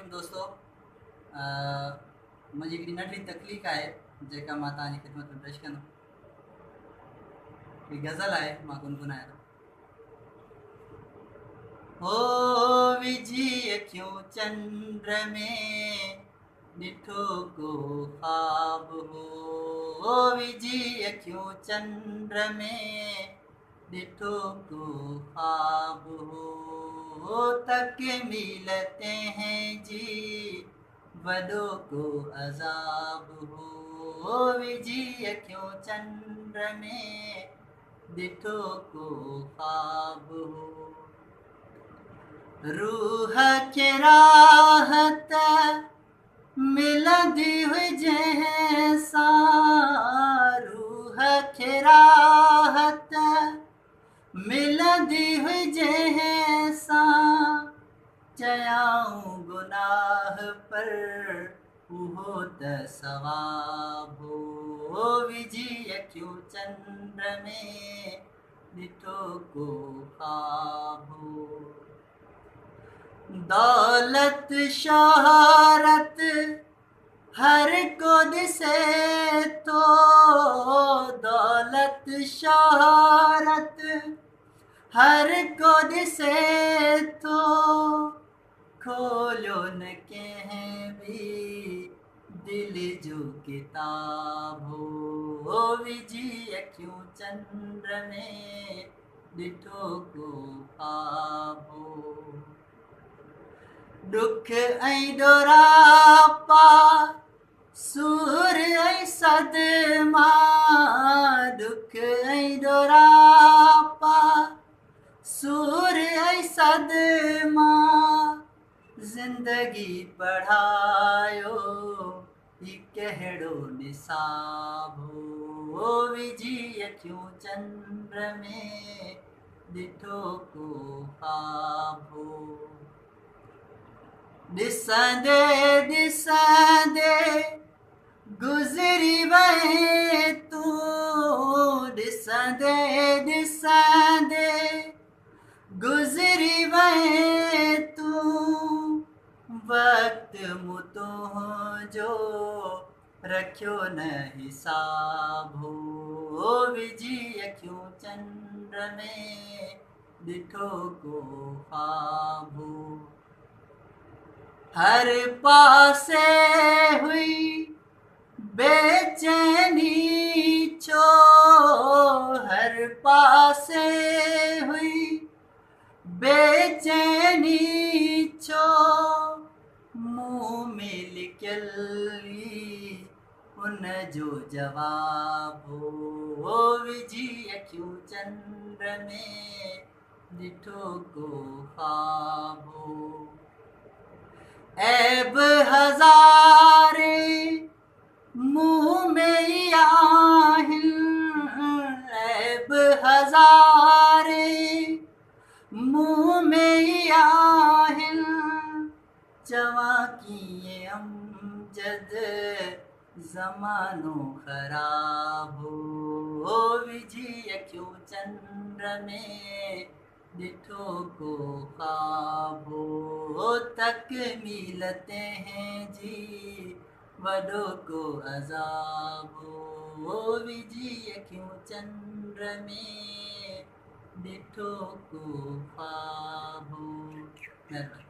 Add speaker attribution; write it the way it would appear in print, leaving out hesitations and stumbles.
Speaker 1: वालेकुम दोस्तों। मुंहिंजी हिकिड़ी नंढड़ी तकलीफ़ आहे जेका मां तव्हांजी ख़िदमत में पेश कंदुमि। ही गज़ल आहे, मां गुनगुनायां थो। हो विझी अखियूं चंड में ॾिठो को ख़्वाब हो विझी अखियूं चंड में ॾिठो को ख़्वाब हो तकमीलते हैं जी वॾो को अज़ाब हो विझी अखियूं चंड में ॾिठो को ख़्वाब हो रूह खे राहत मिलंदी हुई जंहिंसां रूह खे राहत मिलंदी हुई जंहिंसां चयाऊं गुनाह पर उहो त सवाब हो विझी अखियूं चंड में ॾिठो को ख़्वाब हो दौलत शोहरत हर को दिसे तो दौलत शोहरत हर को दिसे तो खोलो न कंहिं भी दिल जो किताब हो विझी अखियूं चंड में ॾिठो को ख़्वाब हो दुख ऐं ॾोरापा सूर ऐं सदमा दुख ऐं ॾोरापा सूर ऐं सदमा ज़िंदगी पढ़ायो ही कहिड़ो निसाब हो विझी अखियूं चंड में ॾिठो को ख़्वाब हो ॾिसंदे ॾिसंदे गुज़री वए तूं ॾिसंदे ॾिसंदे गुज़री वए तूं वक़्तु मूं तुंहिंजो रखियो न हिसाब हो विझी अखियूं चंड में ॾिठो को ख़्वाब हो हर पासे हुई बेचैनी छो हर पासे हुई बेचैनी छो मुंह में लिकियलु उन जो जवाब हो विझी अखियूं चंड में ॾिठो को ख़्वाब हो ऐब हज़ारे मुंह में आहिनि ऐब हज़ारे मुंह में आहिनि चवां कीअं अमजद ज़मानो ख़राब हो विझी अखियूं चंड में ॾिठो को ख़्वाब हो तकमीलते हैं जी वॾो को अज़ाब हो विझी अखियूं चंड में ॾिठो को ख़्वाब हो।